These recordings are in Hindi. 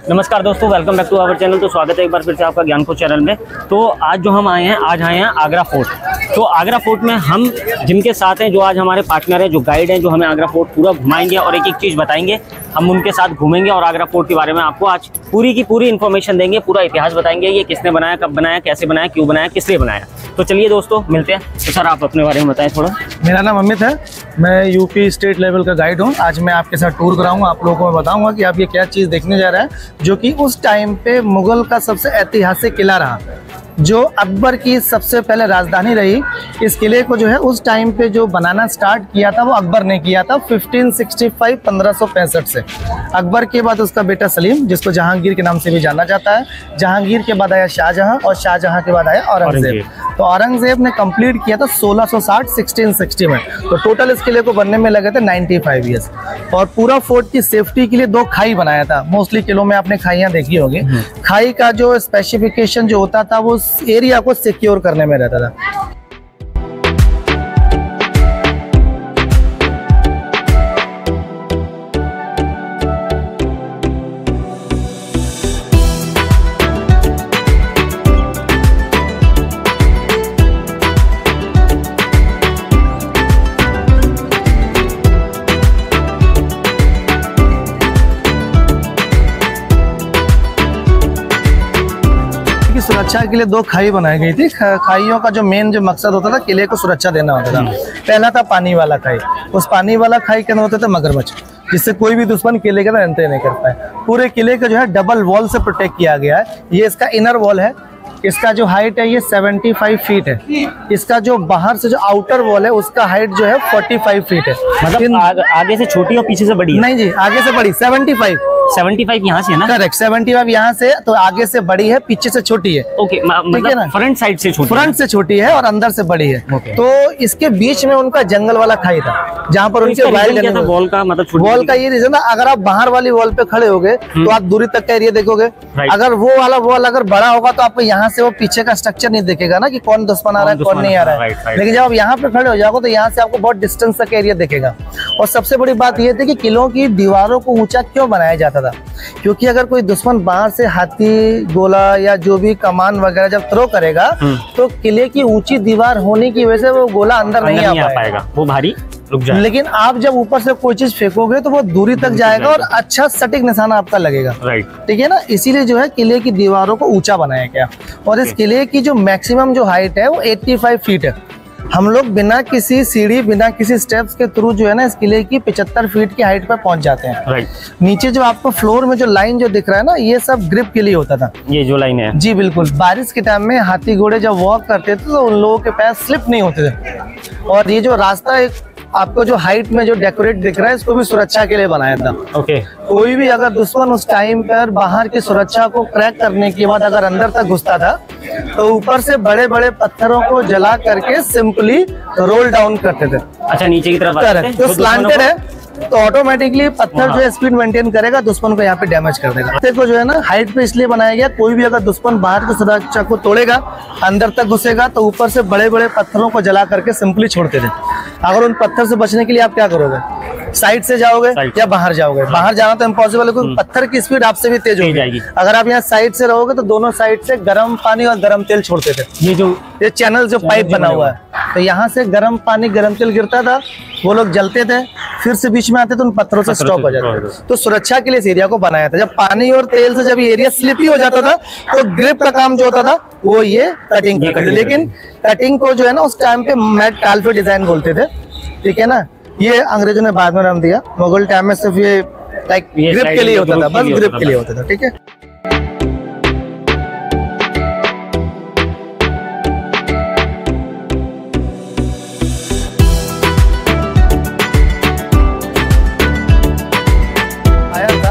नमस्कार दोस्तों, welcome back to our channel. तो स्वागत है एक बार फिर से आपका ज्ञान कोश चैनल में। तो आज जो हम आए हैं आगरा फोर्ट। तो आगरा फोर्ट में हम जिनके साथ हैं, जो आज हमारे पार्टनर हैं, जो गाइड हैं, जो हमें आगरा फोर्ट पूरा घुमाएंगे और एक एक चीज़ बताएंगे। हम उनके साथ घूमेंगे और आगरा फोर्ट के बारे में आपको आज पूरी की पूरी इन्फॉर्मेशन देंगे, पूरा इतिहास बताएंगे, ये किसने बनाया, कब बनाया, कैसे बनाया, क्यों बनाया, किस लिए बनाया। तो चलिए दोस्तों मिलते हैं। तो सर आप अपने बारे में बताएं थोड़ा। मेरा नाम अमित है, मैं यूपी स्टेट लेवल का गाइड हूँ। आज मैं आपके साथ टूर कराऊंगा, आप लोगों को मैं बताऊंगा कि आप ये क्या चीज़ देखने जा रहे हैं, जो कि उस टाइम पे मुगल का सबसे ऐतिहासिक किला रहा, जो अकबर की सबसे पहले राजधानी रही। इस किले को जो है उस टाइम पे जो बनाना स्टार्ट किया था वो अकबर ने किया था 1565 से। अकबर के बाद उसका बेटा सलीम, जिसको जहांगीर के नाम से भी जाना जाता है। जहांगीर के बाद आया शाहजहां और शाहजहां के बाद आया औरंगजेब। तो औरंगजेब ने कंप्लीट किया था 1660 में। तो टोटल इस किले को बनने में लगे थे 95 ईयर्स। और पूरा फोर्ट की सेफ्टी के लिए 2 खाई बनाया था। मोस्टली किलों में आपने खाइयां देखी होगी। खाई का जो स्पेसिफिकेशन जो होता था वो एरिया को सिक्योर करने में रहता था। सुरक्षा के लिए 2 खाई बनाई गई थी। खाइयों का जो मेन जो मकसद होता था, किले को सुरक्षा देना होता था। पहला था पानी वाला खाई। उस पानी वाला खाई के अंदर होते थे मगरमच्छ, जिससे कोई भी दुश्मन किले के अंदर एंट्री नहीं कर पाए। पूरे किले का जो है डबल वॉल से प्रोटेक्ट किया गया है। ये इसका इनर वॉल है। इसका जो हाइट है ये 75 फीट है। इसका जो बाहर से जो आउटर वॉल है उसका हाइट जो है 45 फीट है। मतलब आगे से छोटी और पीछे से बड़ी है? नहीं जी, आगे से बड़ी 75 यहाँ से है ना? करेक्ट, 75 यहाँ से, तो आगे से बड़ी है, पीछे से छोटी है। ओके, मतलब फ्रंट साइड से छोटी, फ्रंट से छोटी है और अंदर से बड़ी है। तो इसके बीच में उनका जंगल वाला खाई था, जहाँ पर उनके वॉल का मतलब वॉल का ये रीजन था, अगर आप बाहर वाली वॉल पे खड़े होगे तो आप दूरी तक का एरिया देखोगे। अगर वो वाला वॉल अगर बड़ा होगा तो आपको यहाँ से वो पीछे का स्ट्रक्चर नहीं दिखेगा ना, कि कौन दुश्मन आ रहा है, कौन नहीं आ रहा है। लेकिन जब आप यहाँ पे खड़े हो जाओगे तो यहाँ से आपको बहुत डिस्टेंस तक एरिया दिखेगा। और सबसे बड़ी बात ये थी कि किलों की दीवारों को ऊंचा क्यों बनाया जाता था, क्योंकि अगर कोई दुश्मन बाहर से हाथी, गोला या जो भी कमान वगैरह जब थ्रो करेगा तो किले की ऊंची दीवार होने की वजह से वो गोला अंदर नहीं आ पाएगा, वो भारी रुक जाएगा। लेकिन आप जब ऊपर से कोई चीज फेंकोगे तो वो दूरी तक जाएगा और अच्छा सटीक निशाना आपका लगेगा। ठीक है ना, इसीलिए जो है किले की दीवारों को ऊंचा बनाया गया। और इस किले की जो मैक्सिमम जो हाइट है वो 85 फीट है। हम लोग बिना किसी सीढ़ी, बिना किसी स्टेप्स के थ्रू जो है ना इस किले की 75 फीट की हाइट पर पहुंच जाते हैं। नीचे जो आपको फ्लोर में जो लाइन जो दिख रहा है ना, ये सब ग्रिप के लिए होता था। ये जो लाइन है जी बिल्कुल, बारिश के टाइम में हाथी घोड़े जब वॉक करते थे तो उन लोगों के पैर स्लिप नहीं होते थे। और ये जो रास्ता एक आपको जो हाइट में जो डेकोरेट दिख रहा है, इसको भी सुरक्षा के लिए बनाया था। कोई भी अगर दुश्मन उस टाइम पर बाहर की सुरक्षा को क्रैक करने के बाद अगर अंदर तक घुसता था तो ऊपर से बड़े बड़े पत्थरों को जला करके सिंपली रोल डाउन करते थे। अच्छा, नीचे की तरफ तो स्लांटेड है तो ऑटोमेटिकली पत्थर जो है स्पीड मेंटेन करेगा, दुश्मन को यहाँ पे डैमेज कर देगा। रास्ते को जो है ना हाइट पे इसलिए बनाया गया, कोई भी अगर दुश्मन बाहर की सुरक्षा को तोड़ेगा, अंदर तक घुसेगा तो ऊपर से बड़े बड़े पत्थरों को जला करके सिंपली छोड़ते थे। अगर उन पत्थर से बचने के लिए आप क्या करोगे, साइड से जाओगे या बाहर जाओगे? बाहर जाना तो इम्पॉसिबल है, क्योंकि पत्थर की स्पीड आपसे भी तेज हो जाएगी। अगर आप यहाँ साइड से रहोगे तो दोनों साइड से गर्म पानी और गर्म तेल छोड़ते थे। ये चैनल जो पाइप बना हुआ है, तो यहाँ से गर्म पानी गर्म तेल गिरता था, वो लोग जलते थे, फिर से बीच में आते तो उन पत्थरों से स्टॉप हो जाते थे। तो सुरक्षा के लिए इस एरिया को बनाया था। जब पानी और तेल से जब ये एरिया स्लिपी हो जाता था तो ग्रिप का काम जो होता था वो ये कटिंग करते थे। लेकिन कटिंग को जो है ना उस टाइम पे मैट टालफे डिजाइन बोलते थे। ठीक है ना, ये अंग्रेजों ने बाद में नाम दिया। मुगल टाइम में सिर्फ ये लाइक ग्रिप के लिए होता था, बस ग्रिप के लिए होता था। ठीक है,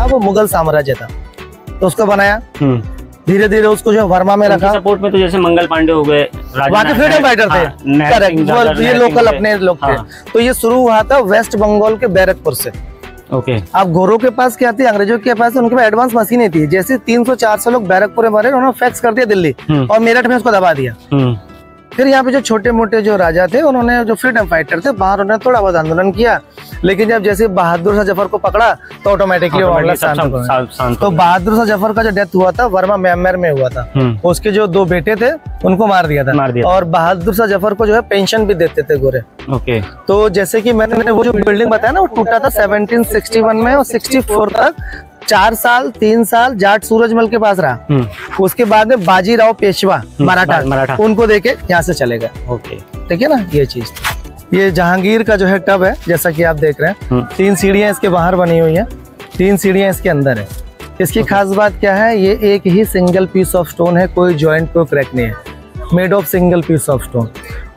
वो मुगल साम्राज्य था तो उसको बनाया। धीरे धीरे उसको जो वर्मा में रखा। सपोर्ट में तो जैसे मंगल पांडे हो गए, बाकी फ्रीडम फाइटर थे। करेक्ट, ये लोकल अपने लोग थे। तो ये शुरू हुआ था वेस्ट बंगाल के बैरकपुर से। अब गोरों के पास क्या थी, अंग्रेजों के पास उनके पास एडवांस मशीनें थी। जैसे 300-400 लोग बैरकपुर में मरे, उन्होंने फैक्स कर दिया दिल्ली और मेरठ में उसको दबा दिया। फिर यहाँ पे जो छोटे मोटे जो राजा थे, उन्होंने जो फ्रीडम फाइटर थे बाहर, उन्होंने थोड़ा बहुत आंदोलन किया, लेकिन जब जैसे बहादुर शाह जफर को पकड़ा तो ऑटोमेटिकली मामला शांत हो गया। तो बहादुर शाह जफर का जो डेथ हुआ था वर्मा म्यांमार में हुआ था, उसके जो 2 बेटे थे उनको मार दिया था, और बहादुर शाह जफर को जो है पेंशन भी देते थे गोरे। ओके। तो जैसे कि मैंने वो जो बिल्डिंग बताया ना, वो टूटा था 1761 में, और 64 तक 4 साल 3 साल जाट सूरजमल के पास रहा। उसके बाद में बाजीराव पेशवा मराठा उनको देके यहाँ से चले गए। ओके, ठीक है ना, ये चीज। ये जहांगीर का जो है टब है, जैसा कि आप देख रहे हैं, 3 सीढ़ियां इसके बाहर बनी हुई हैं, 3 सीढ़ियां इसके अंदर है। इसकी खास बात क्या है, ये एक ही सिंगल पीस ऑफ स्टोन है, कोई जॉइंट को क्रैक नहीं है, made of single piece of stone.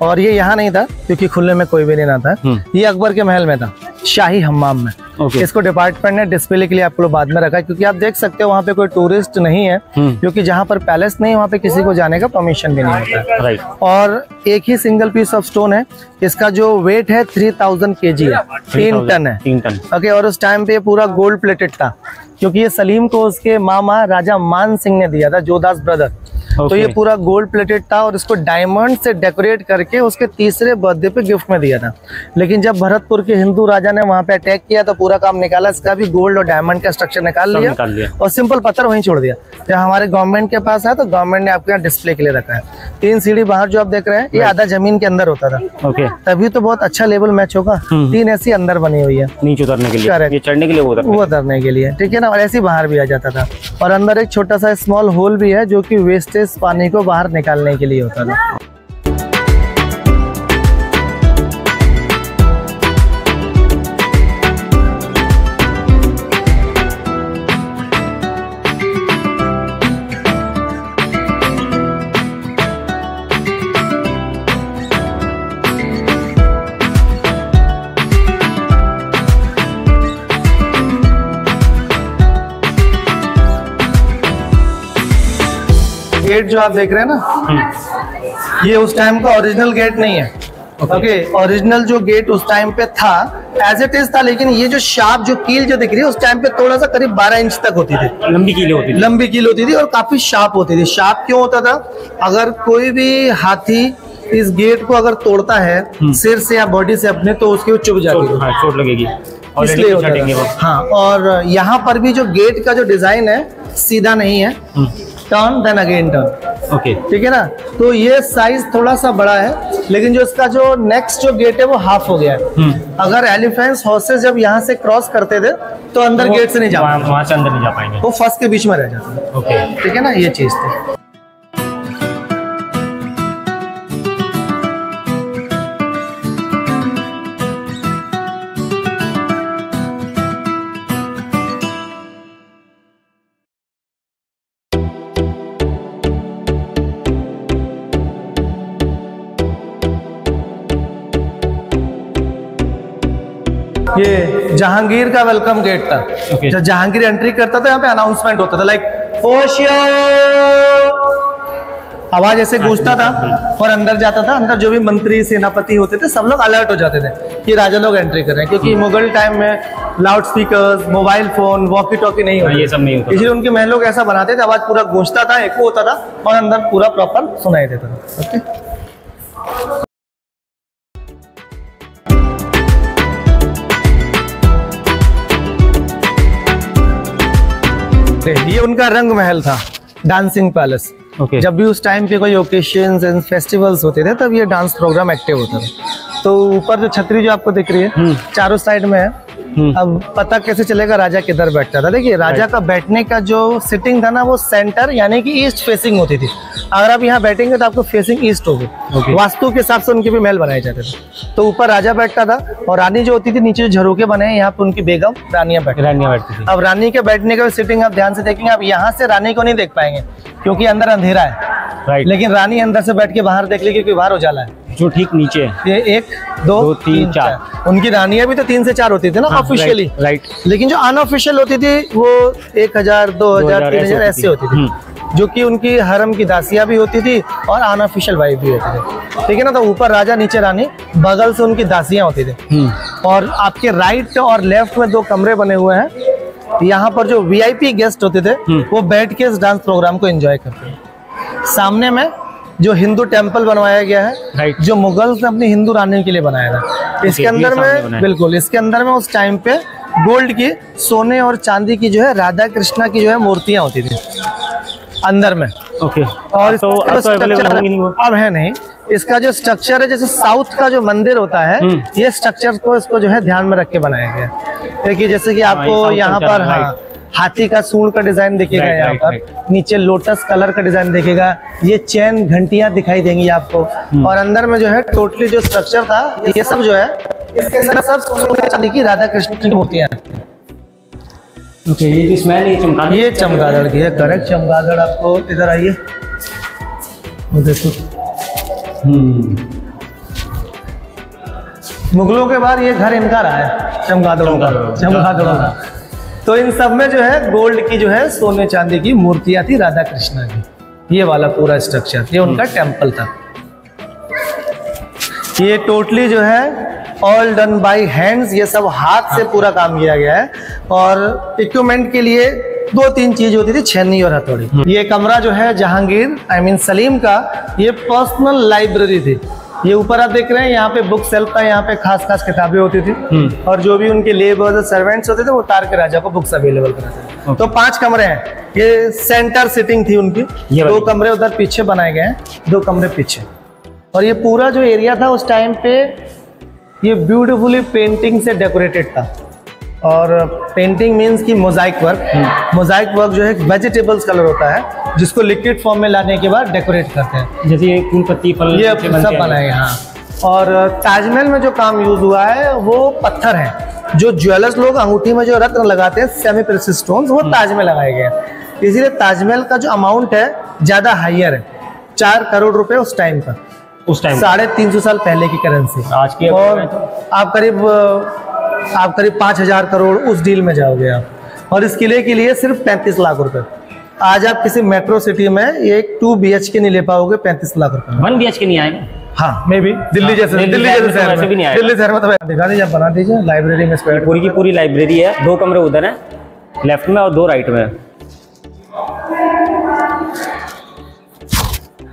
और ये यहाँ नहीं था क्योंकि खुले में कोई भी नहीं ना था, ये अकबर के महल में था, शाही हम्माम में। इसको डिपार्टमेंट ने डिस्प्ले के लिए आप लोग बाद में रखा है, क्योंकि आप देख सकते हो वहाँ पे कोई टूरिस्ट नहीं है, क्योंकि जहाँ पर पैलेस नहीं वहाँ पे किसी को जाने का परमिशन भी नहीं होता है। और एक ही सिंगल पीस ऑफ स्टोन है, इसका जो वेट है 3000 kg है, 3 टन है। 3 टन। ओके, और उस टाइम पे पूरा गोल्ड प्लेटेड था, क्योंकि ये सलीम को उसके मामा राजा मान सिंह ने दिया था, जोधास ब्रदर। तो ये पूरा गोल्ड प्लेटेड था, और इसको डायमंड से डेकोरेट करके उसके 3रे बर्थडे पे गिफ्ट में दिया था। लेकिन जब भरतपुर के हिंदू राजा ने वहाँ पे अटैक किया तो पूरा काम निकाला, इसका भी गोल्ड और डायमंड का स्ट्रक्चर निकाल लिया और सिंपल पत्थर वहीं छोड़ दिया। जब हमारे गवर्नमेंट के पास है तो गवर्नमेंट ने आपके यहाँ डिस्प्ले के लिए रखा है। 3 सीढ़ी बाहर जो आप देख रहे हैं, ये आधा जमीन के अंदर होता था। ओके, तभी तो बहुत अच्छा लेवल मैच होगा। 3 ऐसी अंदर बनी हुई है, नीचे उतरने के लिए, ये चढ़ने के लिए, वो उतरने के लिए। ठीक है ना, और ऐसी बाहर भी आ जाता था। और अंदर एक छोटा सा स्मॉल होल भी है, जो कि वेस्टेज पानी को बाहर निकालने के लिए होता था। गेट जो आप देख रहे हैं ना, ये उस टाइम का ओरिजिनल गेट नहीं है। ओके, ओरिजिनल जो गेट उस टाइम पे था एज इट इज था, लेकिन ये जो शार्प जो कील जो दिख रही है, उस टाइम पे थोड़ा सा करीब 12 इंच तक होती थी, लंबी कील होती थी और काफी शार्प होती थी। शार्प क्यों होता था, अगर कोई भी हाथी इस गेट को अगर तोड़ता है सिर से या बॉडी से अपने, तो उसकी चुभ जाती है, चोट लगेगी, इसलिए होता था। हाँ, और यहाँ पर भी जो गेट का जो डिजाइन है सीधा नहीं है, turn then again turn. Okay, ठीक है ना। तो ये साइज थोड़ा सा बड़ा है, लेकिन जो इसका जो नेक्स्ट जो गेट है वो हाफ हो गया है। अगर एलिफेंट्स हॉर्सेस जब यहाँ से क्रॉस करते थे तो अंदर गेट से नहीं जा पाएंगे, वहाँ से अंदर नहीं जा पाएंगे, वो फर्स्ट के बीच में रह जाता है। ओके, ठीक है ना, ये चीज थी। ये जहांगीर का वेलकम गेट था। जब जहांगीर एंट्री करता था यहाँ पे अनाउंसमेंट होता था, लाइक आवाज ऐसे गूंजता था और अंदर जाता था। अंदर जो भी मंत्री सेनापति होते थे सब लोग अलर्ट हो जाते थे कि राजा लोग एंट्री कर रहे हैं, क्योंकि मुगल टाइम में loud speakers, mobile phone, walkie talkie नहीं होती, ये सब नहीं होता, इसलिए उनके महल लोग ऐसा बनाते थे, आवाज पूरा गूंजता था, एको होता था और अंदर पूरा प्रॉपर सुनाई देता था। ओके, ये उनका रंग महल था, डांसिंग पैलेस। जब भी उस टाइम पे कोई ओकेशंस एंड फेस्टिवल्स होते थे तब ये डांस प्रोग्राम एक्टिव होता था। तो ऊपर जो छतरी जो आपको दिख रही है चारों साइड में है। अब पता कैसे चलेगा राजा किधर बैठता था? देखिए, राजा का बैठने का जो सिटिंग था ना, वो सेंटर यानी कि ईस्ट फेसिंग होती थी। अगर आप यहाँ बैठेंगे तो आपको फेसिंग ईस्ट होगी। वास्तु के हिसाब से उनके भी महल बनाए जाते थे। तो ऊपर राजा बैठता था और रानी जो होती थी, नीचे जो झरोके बने हैं यहाँ पे उनकी बेगम रानियां बैठती थी। अब रानी के बैठने का सिटिंग आप ध्यान से देखेंगे, आप यहाँ से रानी को नहीं देख पाएंगे क्योंकि अंदर अंधेरा है। लेकिन रानी अंदर से बैठ के बाहर देख ली क्योंकि बाहर उजाला है, जो ठीक नीचे है। ये 1 2 3 4 उनकी रानियां भी तो 3 से 4 होती थी ना ऑफिशियली, राइट। लेकिन जो अनऑफिशियल होती थी वो 1000 2000 3000 ऐसे होती थी, जो कि उनकी हरम की दासियां भी होती थी और अनऑफिशियल वाइफ भी होती थी। ठीक है ना। तो ऊपर राजा नीचे रानी, बगल से उनकी दासियां होती थी। और आपके राइट और लेफ्ट में 2 कमरे बने हुए हैं। यहाँ पर जो VIP गेस्ट होते थे वो बैठ के इस डांस प्रोग्राम को एंजॉय करते थे। सामने में जो हिंदू टेम्पल बनवाया गया है, राइट, जो मुगल्स ने अपनी हिंदू रानियों के लिए बनाया था। इसके अंदर में बिल्कुल, इसके अंदर में उस टाइम पे गोल्ड की, सोने और चांदी की जो है राधा कृष्णा की जो है मूर्तियां होती थी अंदर में। ओके। और तो अब है नहीं। इसका जो स्ट्रक्चर है, जैसे साउथ का जो मंदिर होता है, ये स्ट्रक्चर को इसको जो है ध्यान में रख के बनाया गया। देखिए जैसे कि आपको यहाँ पर हाथी का सूंड का डिजाइन दिखेगा, यहाँ पर नीचे लोटस कलर का डिजाइन दिखेगा, ये चैन घंटियां दिखाई देंगी आपको। और अंदर में जो है टोटली जो स्ट्रक्चर था, ये सब जो है इसके अंदर सब सोने चांदी की राधा कृष्ण की मूर्तियां हैं। ओके, ये स्मेल, ये चमगादड़ की है, करेक्ट। चमगादड़ आपको इधर आइए, देखो मुगलों के बाद ये घर इनका रहा है, चमगादड़ों का। तो इन सब में जो है गोल्ड की जो है सोने चांदी की मूर्तियां थी राधा कृष्णा की। ये वाला पूरा स्ट्रक्चर, ये उनका टेम्पल था। ये टोटली जो है ऑल डन बाय हैंड्स, ये सब हाथ से पूरा काम किया गया है। और इक्विपमेंट के लिए 2-3 चीज होती थी, छेनी और हथौड़ी। ये कमरा जो है जहांगीर सलीम का, ये पर्सनल लाइब्रेरी थी। ये ऊपर आप देख रहे हैं, यहाँ पे बुक सेल्फ था, यहाँ पे खास किताबें होती थी। और जो भी उनके लेबर सर्वेंट्स होते थे, वो तार के राजा को बुक्स अवेलेबल कराते थे। तो 5 कमरे हैं। ये सेंटर सिटिंग थी उनकी। 2 कमरे उधर पीछे बनाए गए हैं, 2 कमरे पीछे। और ये पूरा जो एरिया था उस टाइम पे, ये ब्यूटीफुली पेंटिंग से डेकोरेटेड था। और पेंटिंग मीन्स की मोजाइक वर्क। मोजाइक वर्क जो है वेजिटेबल्स कलर होता है, जिसको लिक्विड फॉर्म में लाने के बाद डेकोरेट करते हैं। जैसे ये फूल पत्ती फल, ये सब बनाए। हाँ। और ताजमहल में जो काम यूज हुआ है वो पत्थर है। जो ज्वेलर्स लोग अंगूठी में जो रत्न लगाते हैं, सेमी प्रेशियस स्टोन्स, वो ताज में लगाए गए हैं। इसीलिए ताजमहल का जो अमाउंट है ज्यादा हाइयर है, 4 करोड़ रुपए उस टाइम का, उस टाइम 350 साल पहले की करेंसी। आज की और आप करीब 5,000 करोड़ उस डील में जाओगे आप। और इस किले के लिए सिर्फ 35 लाख रुपए। आज आप किसी मेट्रो सिटी में एक 2 BHK नहीं ले पाओगे 35 लाख रुपए। 1 BHK नहीं आएगा। हाँ, मे बी दिल्ली जैसे शहर में तो दिखा दीजिए, बना दीजिए लाइब्रेरी में। पूरी की पूरी लाइब्रेरी है। 2 कमरे उधर है लेफ्ट में और 2 राइट में।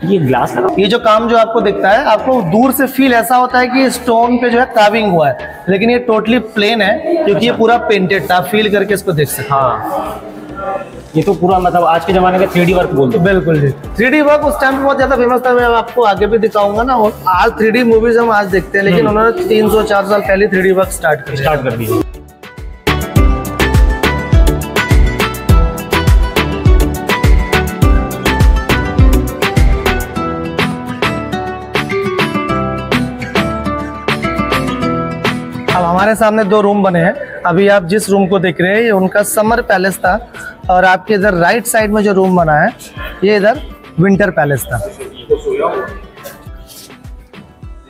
ये ग्लास लगा, ये जो काम जो आपको दिखता है, आपको दूर से फील ऐसा होता है कि स्टोन पे जो है कार्विंग हुआ है, लेकिन ये टोटली प्लेन है क्योंकि ये पूरा पेंटेड था। फील करके इसको देख सकते हैं। हाँ, ये तो पूरा मतलब आज के जमाने का 3D वर्क बोलते हैं। बिल्कुल जी, 3D वर्क उस टाइम पे बहुत ज्यादा फेमस था। मैं आपको आगे भी दिखाऊंगा ना। और आज 3D मूवीज हम आज देखते हैं, लेकिन उन्होंने 300-400 साल पहले 3D वर्क स्टार्ट कर दिया। अब हमारे सामने 2 रूम बने हैं। अभी आप जिस रूम को देख रहे हैं, ये उनका समर पैलेस था। और आपके इधर राइट साइड में जो रूम बना है, ये इधर विंटर पैलेस था।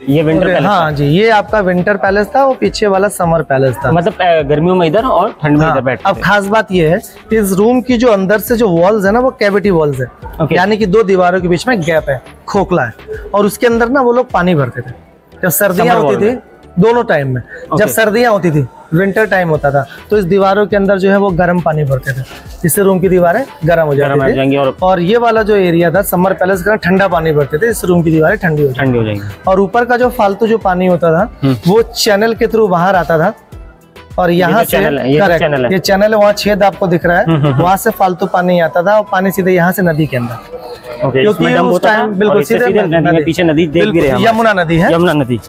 ये विंटर पैलेस। हाँ जी, ये आपका विंटर पैलेस था, वो पीछे वाला समर पैलेस था। मतलब गर्मियों में इधर और ठंड में इधर बैठते। अब खास बात ये है, इस रूम की जो अंदर से जो वॉल्स है ना, वो कैविटी वॉल्स है। यानी कि 2 दीवारों के बीच में गैप है, खोखला है। और उसके अंदर ना वो लोग पानी भरते थे जब सर्दियां होती थी, दोनों टाइम में। जब सर्दियां होती थी, विंटर टाइम होता था, तो इस दीवारों के अंदर जो है वो गर्म पानी भरते थे, जिससे रूम की दीवारें गर्म हो जाती थी। और ये वाला जो एरिया था समर पैलेस का, ठंडा पानी भरते थे, इस रूम की दीवारें ठंडी हो जाएंगी। और ऊपर का जो फालतू जो पानी होता था, वो चैनल के थ्रू बाहर आता था। और यहाँ से ये चैनल है, वहाँ छेद आपको दिख रहा है, वहाँ से फालतू पानी आता था। और पानी सीधे यहाँ से नदी के अंदर, क्योंकि उस टाइम बिल्कुल सीधे पीछे नदी देख भी रहे हैं, यमुना नदी है। यमुना नदी।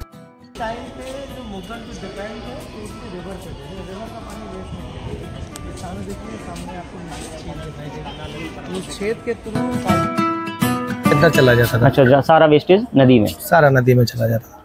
छेद के थ्रू इधर चला जाता था। अच्छा, सारा वेस्टेज नदी में, सारा नदी में चला जाता था।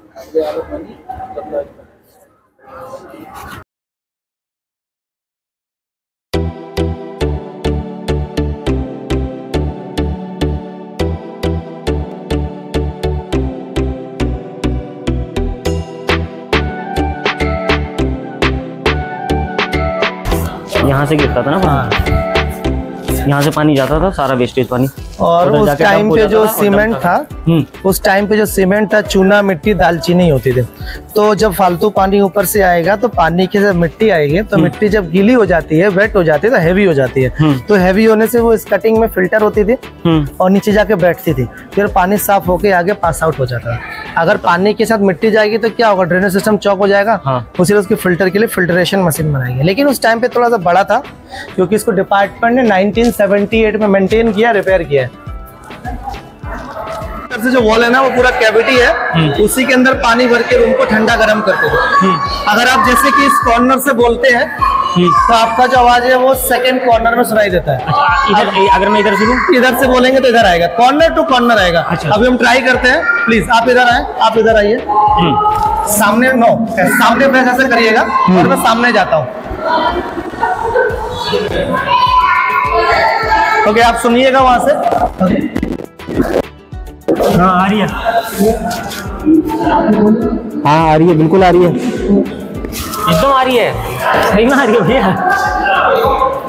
यहाँ से गिरता था ना। हाँ, यहाँ से पानी जाता था, सारा वेस्टेज पानी। और उस टाइम पे जो सीमेंट था, उस टाइम पे जो सीमेंट था, चूना, मिट्टी, दालचीनी होती थी। तो जब फालतू पानी ऊपर से आएगा तो पानी के जब मिट्टी आएगी तो मिट्टी जब गीली हो जाती है, वेट हो जाती है, तो हैवी हो जाती है। तो हैवी होने से वो इस कटिंग में फिल्टर होती थी और नीचे जाके बैठती थी, फिर पानी साफ होके आगे पास आउट हो जाता है। अगर पानी के साथ मिट्टी जाएगी तो क्या होगा, ड्रेनेज सिस्टम चौक हो जाएगा। उसी उसकी फिल्टर के लिए फिल्ट्रेशन मशीन बनाएंगे। लेकिन उस टाइम पे थोड़ा सा बड़ा था क्योंकि इसको डिपार्टमेंट ने 1978 में मेंटेन किया, रिपेयर किया है। से जो वॉल है ना वो पूरा कैविटी है, उसी के अंदर पानी भर के रूम को ठंडा गर्म करते थे। अगर आप जैसे कि इस कॉर्नर से बोलते हैं तो आपका जो आवाज है वो सेकंड कॉर्नर में सुनाई देता है। अगर मैं इधर से बोलेंगे तो इधर आएगा, कॉर्नर टू कॉर्नर आएगा। अभी हम ट्राई करते हैं, प्लीज आप इधर आए, आप इधर आइए। सामने सामने प्रेस ऐसे करिएगा और मैं सामने जाता हूँ। ओके, आप सुनिएगा वहां से। हाँ आ रही है, हाँ आ रही है, बिल्कुल आ रही है, एकदम आ रही है, सही में आ रही है भैया।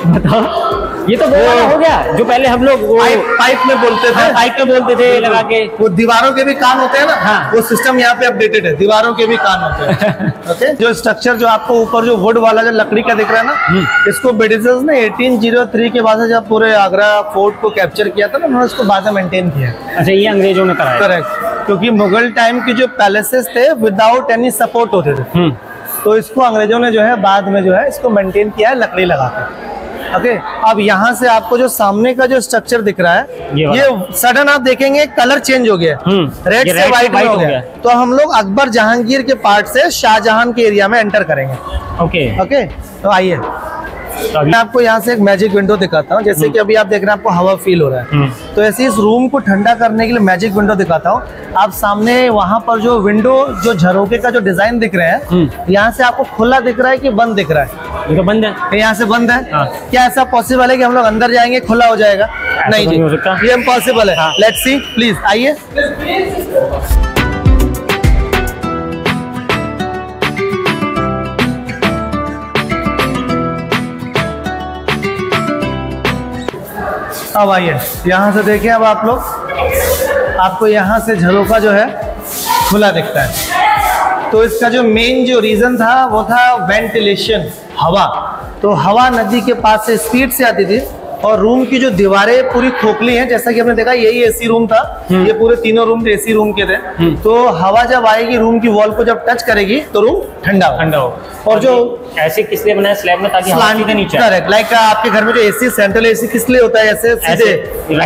बताओ, ये तो वो हो गया जो पहले हम लोग पाइप में बोलते थे। हाँ, पाइप में बोलते थे लगा के। वो दीवारों के भी कान होते हैं ना। हाँ। वो सिस्टम यहाँ पे अपडेटेड है, दीवारों के भी कान होते हैं। ओके, जो स्ट्रक्चर जो आपको ऊपर जो वुड वाला जो लकड़ी का दिख रहा है ना, इसको ब्रिटिशर्स ने 1803 के बाद जब पूरे आगरा फोर्ट को कैप्चर किया था ना, उन्होंने इसको बाद में मेंटेन किया। अच्छा, ये अंग्रेजों ने कराया। करेक्ट, क्योंकि मुगल टाइम की जो पैलेसेस थे विदाउट एनी सपोर्ट होते थे, तो इसको अंग्रेजों ने जो है बाद में जो है इसको मेंटेन किया है लकड़ी लगाकर। ओके, अब यहाँ से आपको जो सामने का जो स्ट्रक्चर दिख रहा है, ये सडन आप देखेंगे कलर चेंज हो गया, रेड से व्हाइट हो गया। तो हम लोग अकबर जहांगीर के पार्ट से शाहजहां के एरिया में एंटर करेंगे। ओके, तो आइए मैं आपको यहाँ से एक मैजिक विंडो दिखाता हूँ। जैसे कि अभी आप देख रहे हैं आपको हवा फील हो रहा है, तो ऐसे इस रूम को ठंडा करने के लिए मैजिक विंडो दिखाता हूँ। आप सामने वहाँ पर जो विंडो जो झरोके का जो डिजाइन दिख रहे हैं, यहाँ से आपको खुला दिख रहा है कि बंद दिख रहा है? ये तो बंद है, यहाँ से बंद है। क्या ऐसा पॉसिबल है कि हम लोग अंदर जाएंगे खुला हो जाएगा? नहीं जी, ये इम्पॉसिबल है। लेट्स सी, प्लीज आइए। अब आइए, यहाँ से देखिए, अब आप लोग, आपको यहाँ से झरोका जो है खुला दिखता है। तो इसका जो मेन जो रीजन था वो था वेंटिलेशन, हवा। तो हवा नदी के पास से स्पीड से आती थी और रूम की जो दीवारें पूरी खोखली हैं, जैसा कि आपने देखा यही एसी रूम था, ये पूरे तीनों रूम एसी रूम के थे। तो हवा जब आएगी रूम की वॉल को जब टच करेगी तो रूम ठंडा हो। और जो ऐसे किस लिए बनाया स्लैब में, ताकि हवा सीधे नीचे। करेक्ट, लाइक आपके घर में जो एसी सेंट्रल एसी किस लिए होता है, ऐसे सीधे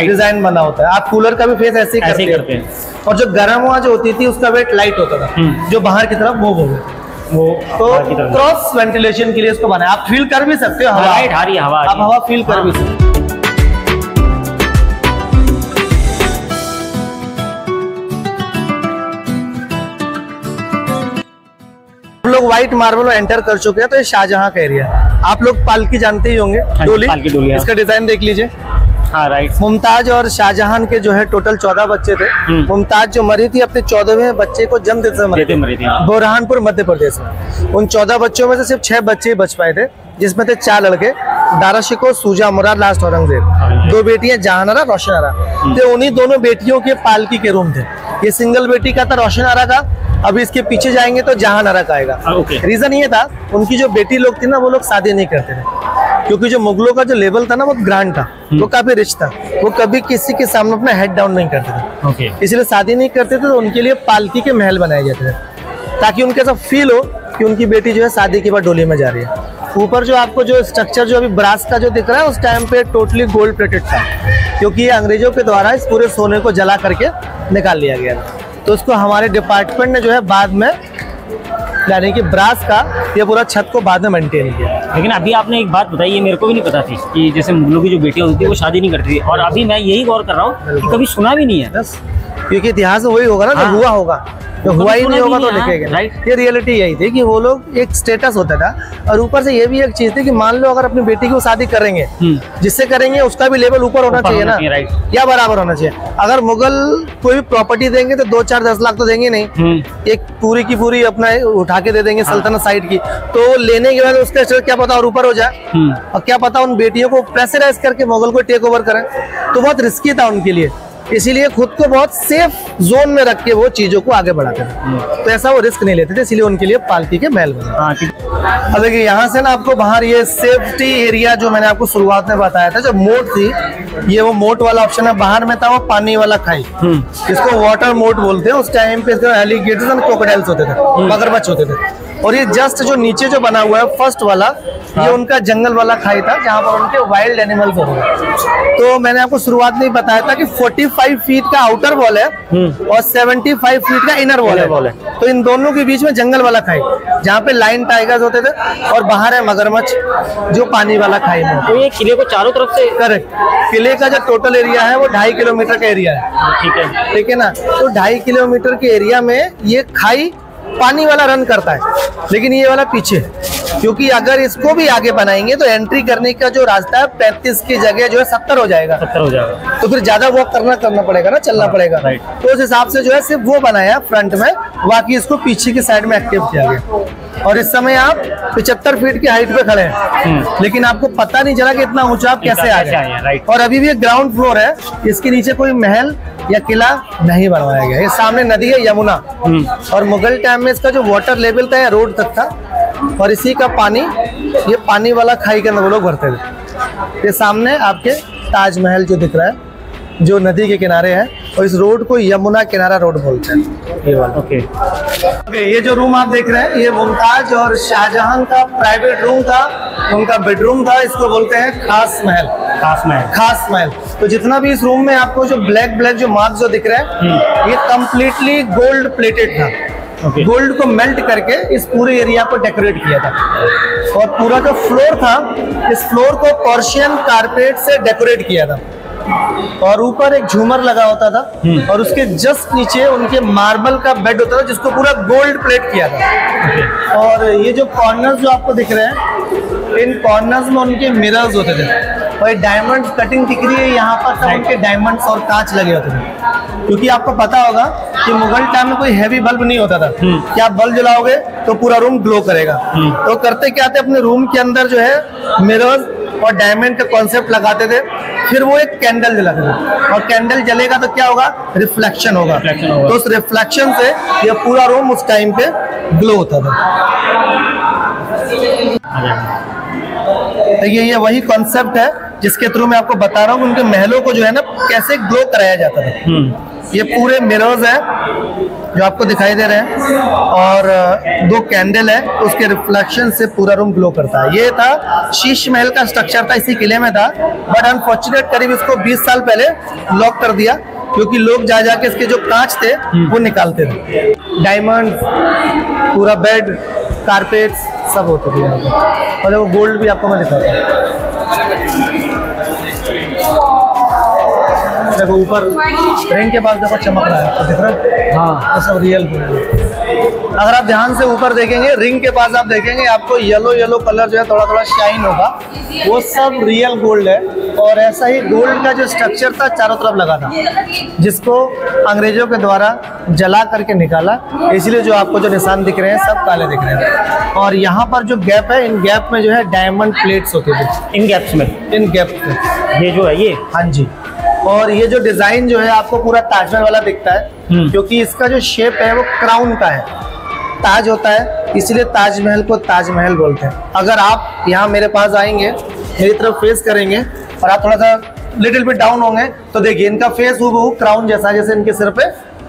डिजाइन बना होता है। आप कूलर का भी फेस ऐसे ही करते हैं। और जो गर्म हवा जो होती थी उसका वेट लाइट होता था, जो बाहर की तरफ मूव हो गया। वो तो क्रॉस वेंटिलेशन के लिए इसको बनाया। आप फील कर भी सकते हो हवा, आप हवा फील कर भी सकते हो। हम लोग व्हाइट मार्बल में एंटर कर चुके हैं। तो ये शाहजहां का एरिया है। आप लोग पालकी जानते ही होंगे, डोली, इसका डिजाइन देख लीजिए। हाँ, राइट। मुमताज और शाहजहां के जो है टोटल 14 बच्चे थे। मुमताज जो मरी थी अपने 14वें बच्चे को जन्म देते मरी थी बुरहानपुर मध्य प्रदेश में। उन 14 बच्चों में से सिर्फ 6 बच्चे ही बच पाए थे, जिसमें थे 4 लड़के, दारा शिकोह, सूजा मुराद, लास्ट औरंगजेब। 2 बेटियां जहान आरा, रोशन आरा। तो उन्हीं दोनों बेटियों के पालकी के रूम थे। ये सिंगल बेटी का था रोशन आरा का, अभी इसके पीछे जाएंगे तो जहान आरा का आएगा। रीजन ये था, उनकी जो बेटी लोग थी ना वो लोग शादी नहीं करते थे, क्योंकि जो मुगलों का जो लेवल था ना वो ग्रांड था, वो काफी रिच था, वो कभी किसी के सामने अपना हेड डाउन नहीं करते थे। इसलिए शादी नहीं करते थे। तो उनके लिए पालकी के महल बनाए जाते थे, ताकि उनके ऐसा फील हो कि उनकी बेटी जो है शादी के बाद डोली में जा रही है। ऊपर जो आपको जो स्ट्रक्चर जो अभी ब्रास का जो दिख रहा है, उस टाइम पे टोटली गोल्ड प्लेटेड था, क्योंकि ये अंग्रेजों के द्वारा इस पूरे सोने को जला करके निकाल लिया गया। तो उसको हमारे डिपार्टमेंट ने जो है बाद में, यानी कि ब्रास का ये पूरा छत को बाद में मेंटेन किया। लेकिन अभी आपने एक बात बताई, ये मेरे को भी नहीं पता थी कि जैसे मुगलों की जो बेटियां होती थी वो शादी नहीं करती थी, और अभी मैं यही गौर कर रहा हूँ कि कभी सुना भी नहीं है। क्योंकि इतिहास में वही होगा ना जो हुआ होगा, जो हुआ ही नहीं होगा तो लिखेगा। ये रियलिटी यही थी कि वो लोग एक स्टेटस होता था, और ऊपर से ये भी एक चीज थी कि मान लो अगर अपनी बेटी की वो शादी करेंगे, जिससे करेंगे उसका भी लेवल ऊपर होना चाहिए ना, या बराबर होना चाहिए। अगर मुगल कोई भी प्रॉपर्टी देंगे तो 2-4-10 लाख तो देंगे नहीं, एक पूरी की पूरी अपना उठा के दे देंगे सल्तनत साइड की, तो लेने के बाद उसका क्या पता और ऊपर हो जाए, और क्या पता उन बेटियों को प्रेशराइज करके मुगल को टेक ओवर करें, तो बहुत रिस्की था उनके लिए। इसीलिए खुद को बहुत सेफ जोन में रख के वो चीजों को आगे बढ़ाते थे, तो ऐसा वो रिस्क नहीं लेते थे, इसलिए उनके लिए पालकी के महल बने। अब देखिए यहाँ से ना आपको बाहर ये सेफ्टी एरिया जो मैंने आपको शुरुआत में बताया था, जो मोट थी, ये वो मोट वाला ऑप्शन है। बाहर में था वो पानी वाला खाई, जिसको वाटर मोट बोलते हैं। उस टाइम पे एलिगेटर्स एंड क्रोकोडाइल्स होते थे, मगरमच्छ होते थे। और ये जस्ट जो नीचे जो बना हुआ है फर्स्ट वाला, ये उनका जंगल वाला खाई था, जहाँ पर उनके वाइल्ड एनिमल्स होते थे। तो मैंने आपको शुरुआत में बताया था कि 45 फीट का आउटर वॉल है और 75 फीट का इनर वॉल है। तो इन दोनों के बीच में जंगल वाला खाई, जहाँ पे लाइन टाइगर्स होते थे, और बाहर है मगरमच्छ जो पानी वाला खाई में। तो ये किले को चारों तरफ से, करेक्ट, किले का जो टोटल एरिया है वो 2.5 किलोमीटर का एरिया है। ठीक है ना, तो 2.5 किलोमीटर के एरिया में ये खाई पानी वाला रन करता है, लेकिन ये वाला पीछे, क्योंकि अगर इसको भी आगे बनाएंगे तो एंट्री करने का जो रास्ता है 35 की जगह जो है 70 हो जाएगा। तो फिर ज्यादा वॉक करना पड़ेगा ना, चलना पड़ेगा। तो उस हिसाब से जो है सिर्फ वो बनाया फ्रंट में, बाकी इसको पीछे की साइड में एक्टिव किया गया। और इस समय आप 75 फीट की हाइट पे खड़े हैं, लेकिन आपको पता नहीं चला कि इतना ऊंचा आप कैसे आ गए। और अभी भी एक ग्राउंड फ्लोर है, इसके नीचे कोई महल या किला नहीं बनवाया गया। ये सामने नदी है यमुना, और मुगल टाइम में इसका जो वाटर लेवल था रोड तक था, और इसी का पानी, ये पानी वाला खाई के अंदर वो लोग भरते थे। ये सामने आपके ताजमहल जो दिख रहा है, जो नदी के किनारे है, और इस रोड को यमुना किनारा रोड बोलते हैं। ये वाला ओके, ये जो रूम आप देख रहे हैं, ये मुमताज और शाहजहां का प्राइवेट रूम था, उनका बेडरूम था। इसको बोलते हैं खास महल। खास महल। तो जितना भी इस रूम में आपको जो ब्लैक जो मार्क्स जो दिख रहे हैं, ये कम्प्लीटली गोल्ड प्लेटेड था। गोल्ड को मेल्ट करके इस पूरे एरिया को डेकोरेट किया था, और पूरा जो फ्लोर था, इस फ्लोर को पर्शियन कारपेट से डेकोरेट किया था, और ऊपर एक झूमर लगा होता था, और उसके जस्ट नीचे उनके मार्बल का बेड होता था, जिसको पूरा गोल्ड प्लेट किया था। और ये जो कॉर्नर्स जो आपको दिख रहे हैं, इन कॉर्नर्स में उनके मिरर्स होते थे, और डायमंड कटिंग दिख रही है यहाँ पर, सब उनके डायमंड्स और कांच लगे होते थे। क्योंकि आपको पता होगा कि मुगल टाइम में कोई हैवी बल्ब नहीं होता था, कि आप बल्ब जलाओगे तो पूरा रूम ग्लो करेगा। तो करते क्या थे, अपने रूम के अंदर जो है मिरर्स और डायमंड का कॉन्सेप्ट लगाते थे, फिर वो एक कैंडल जलाते थे, और कैंडल जलेगा तो क्या होगा, रिफ्लेक्शन होगा। तो उस रिफ्लेक्शन से ये पूरा रूम उस टाइम पे ग्लो होता था। ये वही कॉन्सेप्ट है जिसके थ्रू मैं आपको बता रहा हूँ उनके महलों को जो है ना कैसे ग्लो कराया जाता था। ये पूरे मिरर्स हैं जो आपको दिखाई दे रहे हैं, और 2 कैंडल है, उसके रिफ्लेक्शन से पूरा रूम ग्लो करता है। ये था शीश महल का स्ट्रक्चर था, इसी किले में था, बट अनफॉर्चुनेट करीब इसको 20 साल पहले लॉक कर दिया, क्योंकि लोग जा जाके इसके जो कांच थे वो निकालते थे। डायमंड, पूरा बेड, कारपेट्स सब होते थे यहाँ पे, और वो गोल्ड भी आपको मैं दिखाता हूँ। देखो ऊपर ट्रेन के पास देखो चमक रहा है, आपको दिख रहा है? हाँ, तो सब रियल गोल्ड है। अगर आप ध्यान से ऊपर देखेंगे, रिंग के पास आप देखेंगे, आपको येलो कलर जो है थोड़ा थोड़ा शाइन होगा, वो सब रियल गोल्ड है। और ऐसा ही गोल्ड का जो स्ट्रक्चर था चारों तरफ लगा था, जिसको अंग्रेजों के द्वारा जला करके निकाला, इसलिए जो आपको जो निशान दिख रहे हैं सब काले दिख रहे हैं। और यहाँ पर जो गैप है, इन गैप में जो है डायमंड प्लेट्स होते थे, इन गैप्स में ये जो है, ये हाँ जी। और ये जो डिजाइन जो है आपको पूरा ताजमहल वाला दिखता है, क्योंकि इसका जो शेप है वो क्राउन का है, ताज होता है, इसलिए ताजमहल को ताजमहल बोलते हैं। अगर आप यहाँ मेरे पास आएंगे, मेरी तरफ फेस करेंगे, और आप थोड़ा सा लिटिल बिट डाउन होंगे, तो देखिए इनका फेस वो क्राउन जैसा, जैसे इनके सिर पे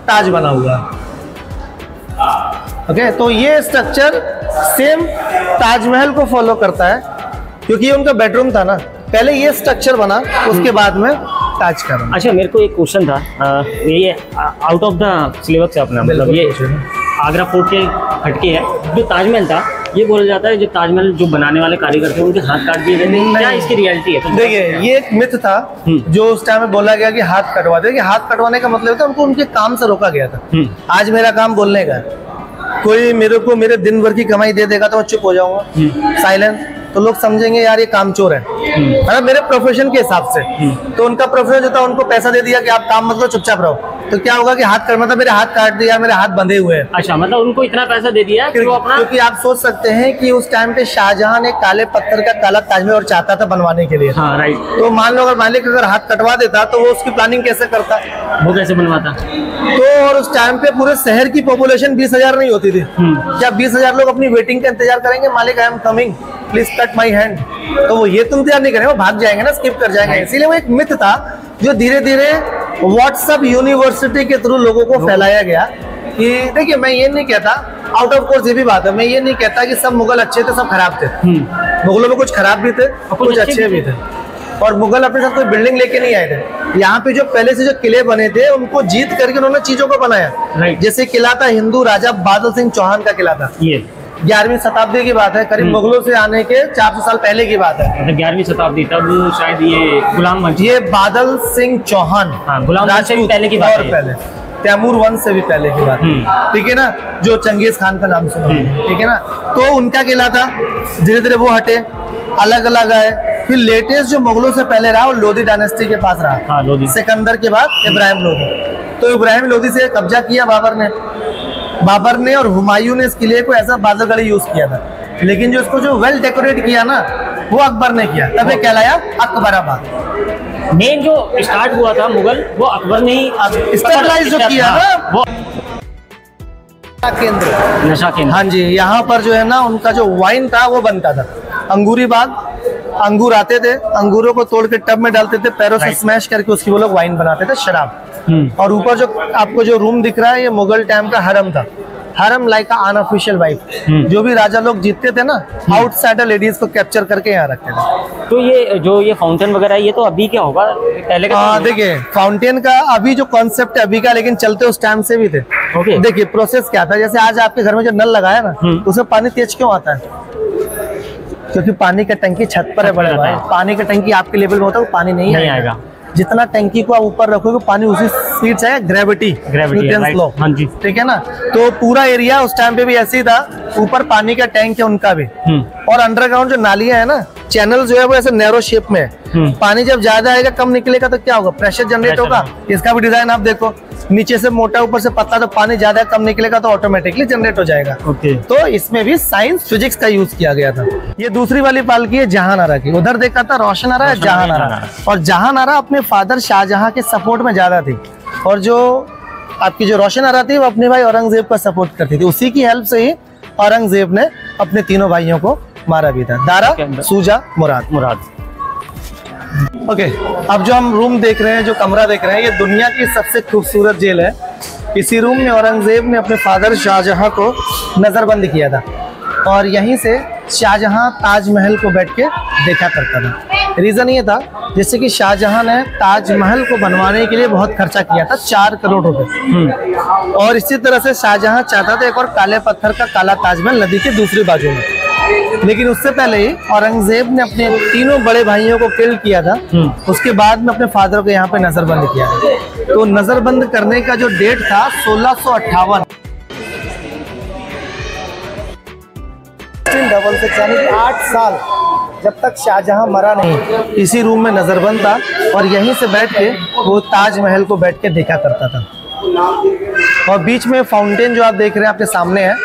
ताज बना हुआ है। ओके, तो ये स्ट्रक्चर सेम ताजमहल को फॉलो करता है, क्योंकि ये उनका बेडरूम था ना, पहले ये स्ट्रक्चर बना, उसके बाद में ताज का बना। अच्छा, मेरे को एक क्वेश्चन था, ये आउट ऑफ द सिलेबस है अपना, मतलब ये आगरा फोर्ट के हटके है, जो ताजमहल था ये बोला जाता है जो ताजमहल जो बनाने वाले कारीगर थे उनके हाथ काट दिए गए, क्या इसकी रियलिटी है? देखिए ये एक मिथ था जो उस टाइम में बोला गया कि हाथ कटवा दे, कि हाथ कटवाने का मतलब था उनको उनके काम से रोका गया था। आज मेरा काम बोलने का है, कोई मेरे को मेरे दिन भर की कमाई दे देगा तो मैं चुप हो जाऊंगा, साइलेंट, तो लोग समझेंगे यार ये कामचोर है, मतलब मेरे प्रोफेशन के हिसाब से। तो उनका प्रोफेशन जो था, उनको पैसा दे दिया कि आप काम मत करो, चुपचाप रहो, तो क्या होगा कि हाथ कर, मतलब मेरे हाथ काट दिया, मेरे हाथ बंधे हुए हैं। अच्छा, मतलब उनको इतना पैसा दे दिया कि वो अपना, क्योंकि आप सोच सकते हैं कि उस टाइम पे शाहजहां ने काले पत्थर का काला ताजमहल और चाहता था बनवाने के लिए। हाँ, राइट। तो मान लो अगर मालिक अगर हाथ कटवा देता तो वो उसकी प्लानिंग कैसे करता, वो कैसे बनवाता? तो और उस टाइम पे पूरे शहर की पॉपुलेशन 20,000 नहीं होती थी। क्या 20,000 लोग अपनी वेटिंग का इंतजार करेंगे, मालिक I am coming please cut my hand, तो वो ये तुम इंतजार नहीं करेंगे, वो भाग जाएंगे ना, स्किप कर जाएंगे। इसीलिए वो एक मिथ था जो धीरे धीरे व्हाट्सएप यूनिवर्सिटी के थ्रू लोगों को फैलाया गया। कि देखिए मैं ये नहीं कहता, आउट ऑफ कोर्स ये भी बात है, मैं ये नहीं कहता कि सब मुगल अच्छे थे सब खराब थे, मुगलों में कुछ खराब भी थे और कुछ अच्छे भी थे। और मुगल अपने साथ कोई बिल्डिंग लेके नहीं आए थे, यहाँ पे जो पहले से जो किले बने थे उनको जीत करके उन्होंने चीजों को बनाया। जैसे किला था हिंदू राजा बादल सिंह चौहान का किला था, ये 11वीं शताब्दी की बात है, करीब मुगलों से आने के 400 साल पहले की बात है। 11वीं शताब्दी, तब शायद ये गुलाम वंश, ये बादल सिंह चौहान, गुलाम वंश से भी पहले की बात है, पहले तैमूर वंश से भी पहले की बात है, ठीक है ना, जो चंगेज खान का नाम सुना, ठीक है ना। तो उनका किला था, धीरे धीरे वो हटे, अलग अलग आए, फिर लेटेस्ट जो मुगलों से पहले रहा वो लोधी डायनेस्टी के पास रहा, सिकंदर के बाद इब्राहिम लोधी। तो इब्राहिम लोधी से कब्जा किया बाबर ने और हुमायूं ने इस किले को ऐसा बाज़ागढ़ी यूज किया था, लेकिन जो इसको जो वेल डेकोरेट किया ना वो अकबर ने किया, तब ये कहलाया अकबराबाद। मेन जो स्टार्ट हुआ था मुगल, वो अकबर ने ही स्टेबलाइज जो किया ना, वो केंद्र, नशा केंद्र। हाँ जी, यहाँ पर जो है ना उनका जो वाइन था वो बनता था, अंगूरी बाग, अंगूर आते थे, अंगूरों को तोड़ के टब में डालते थे, पैरों से स्मैश करके उसकी वो लोग वाइन बनाते थे, शराब। और ऊपर जो आपको जो रूम दिख रहा है ये मुगल टाइम का हरम था, हरम लाइक अनऑफिशियल वाइफ, जो भी राजा लोग जीतते थे ना आउटसाइडर लेडीज को कैप्चर करके यहाँ रखते थे। तो ये जो ये फाउंटेन वगैरह ये तो अभी क्या होगा, पहले का? देखिए फाउंटेन का अभी जो कॉन्सेप्ट है अभी का, लेकिन चलते उस टाइम से भी थे। देखिए प्रोसेस क्या था, जैसे आज आपके घर में जो नल लगाया ना उसमें पानी तेज क्यों आता है, क्योंकि पानी का टंकी छत पर है बड़े भाई, पानी का टंकी आपके लेवल में होता है वो पानी नहीं आएगा, जितना टंकी को आप ऊपर रखोगे पानी उसी स्पीड से आएगा, ग्रेविटी लॉ, ठीक है ना। तो पूरा एरिया उस टाइम पे भी ऐसे ही था, ऊपर पानी का टैंक है उनका भी, और अंडरग्राउंड जो नालियां है ना, चैनल जो है वो ऐसे नैरो शेप में है, पानी जब ज्यादा आएगा कम निकलेगा तो क्या होगा, प्रेशर जनरेट होगा। इसका भी डिजाइन आप देखो, नीचे से मोटा ऊपर से पतला, तो पानी ज्यादा कम निकलेगा तो ऑटोमेटिकली जनरेट हो जाएगा। तो इसमें भी साइंस फिजिक्स का यूज किया गया था। ये दूसरी वाली पालकी है जहांआरा की, उधर देखा था रोशनारा है जहांआरा, और जहांआरा अपने फादर शाहजहां के सपोर्ट में ज्यादा थी, और जो आपकी जो रोशनारा थी वो अपने भाई औरंगजेब का सपोर्ट करती थी, उसी की हेल्प से ही औरंगजेब ने अपने तीनों भाइयों को मारा भी था, दारा, सूजा, मुराद। ओके, अब जो हम रूम देख रहे हैं, जो कमरा देख रहे हैं, ये दुनिया की सबसे खूबसूरत जेल है। इसी रूम में औरंगजेब ने अपने फादर शाहजहां को नजरबंद किया था, और यहीं से शाहजहां ताजमहल को बैठ के देखा करता था। रीजन ये था जैसे कि शाहजहां ने ताजमहल को बनवाने के लिए बहुत खर्चा किया था, 4 करोड़ रुपए, और इसी तरह से शाहजहां चाहता था एक और काले पत्थर का काला ताजमहल नदी के दूसरी बाजू में, लेकिन उससे पहले ही औरंगजेब ने अपने तीनों बड़े भाइयों को किल किया था। उसके बाद में अपने फादर को यहाँ पे नजरबंद किया। तो नजरबंद करने का जो डेट था 1658, यानी 8 साल जब तक शाहजहां मरा नहीं, इसी रूम में नजरबंद था, और यहीं से बैठ के वो ताजमहल को बैठ के देखा करता था। और बीच में फाउंटेन जो आप देख रहे हैं आपके सामने है,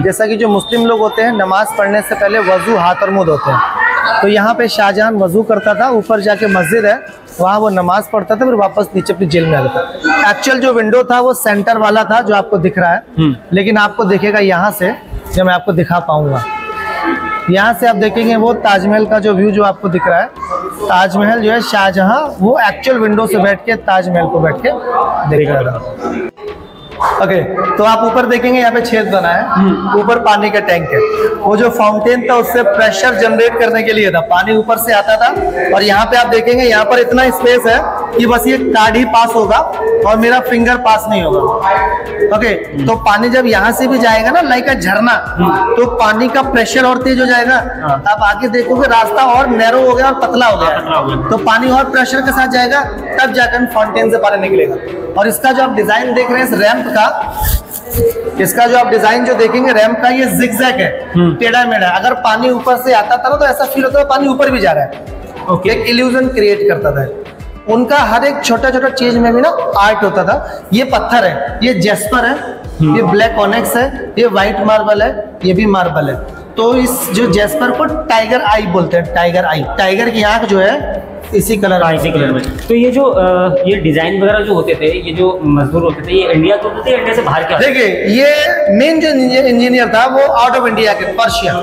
जैसा कि जो मुस्लिम लोग होते हैं नमाज पढ़ने से पहले वजू हाथ और मुंह धोते हैं, तो यहाँ पे शाहजहां वजू करता था, ऊपर जाके मस्जिद है वहाँ वो नमाज पढ़ता था, फिर वापस नीचे अपनी जेल में आता था। एक्चुअल जो विंडो था वो सेंटर वाला था जो आपको दिख रहा है, लेकिन आपको दिखेगा यहाँ से, जब मैं आपको दिखा पाऊंगा, यहाँ से आप देखेंगे वो ताजमहल का जो व्यू जो आपको दिख रहा है, ताजमहल जो है शाहजहां वो एक्चुअल विंडो से बैठ के ताजमहल को बैठ के देख रहा था। ओके, तो आप ऊपर देखेंगे यहाँ पे छेद बना है, ऊपर पानी का टैंक है, वो जो फाउंटेन था उससे प्रेशर जनरेट करने के लिए था, पानी ऊपर से आता था। और यहाँ पे आप देखेंगे यहाँ पर इतना स्पेस है कि बस ये कार्ड ही पास होगा और मेरा फिंगर पास नहीं होगा। ओके, तो पानी जब यहाँ से भी जाएगा ना लाइक अ झरना, तो पानी का प्रेशर और तेज हो जाएगा। आप आगे देखोगे रास्ता और नैरो हो गया और पतला हो गया, तो पानी और प्रेशर के साथ जाएगा, तब जाकर फाउंटेन से पानी निकलेगा। और इसका जो आप डिजाइन देख रहे हैं इस रैंप का, इसका जो आप डिजाइन जो देखेंगे रैंप का, ये जिगजैग है, टेढ़ा मेढ़ा। अगर पानी ऊपर से आता था ना तो ऐसा फील होता है पानी ऊपर भी जा रहा है। एक इल्यूजन क्रिएट करता था। उनका हर एक छोटा छोटा चीज में भी ना आर्ट होता था। ये पत्थर है, ये जेस्पर है, ये ब्लैक ऑनेक्स है, ये व्हाइट मार्बल है, ये भी मार्बल है। तो इस जो जेस्पर को टाइगर आई बोलते हैं, टाइगर आई, टाइगर की आंख जो है इसी कलर में। तो ये जो ये डिजाइन वगैरह जो होते थे, ये जो मजदूर होते थे, ये इंडिया के होते थे, इंडिया से बाहर के? देखिए, ये मेन जो इंजीनियर था वो आउट ऑफ इंडिया के, पर्शिया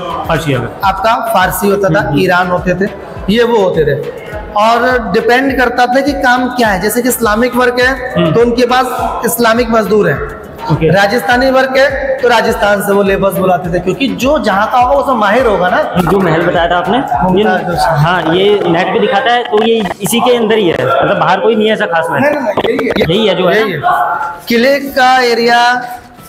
आपका फारसी होता था, ईरान होते थे, ये वो होते थे। और डिपेंड करता था कि काम क्या है। जैसे कि इस्लामिक वर्क है तो उनके पास इस्लामिक मजदूर है। राजस्थानी वर्क है तो राजस्थान से वो लेबर्स बुलाते थे, क्योंकि जो जहाँ का होगा वो सब माहिर होगा ना। जो महल बताया था आपने, हाँ, ये नेट पे दिखाता है, तो ये इसी के अंदर ही है, मतलब बाहर कोई नहीं है ऐसा खास महल? यही है जो है। किले का एरिया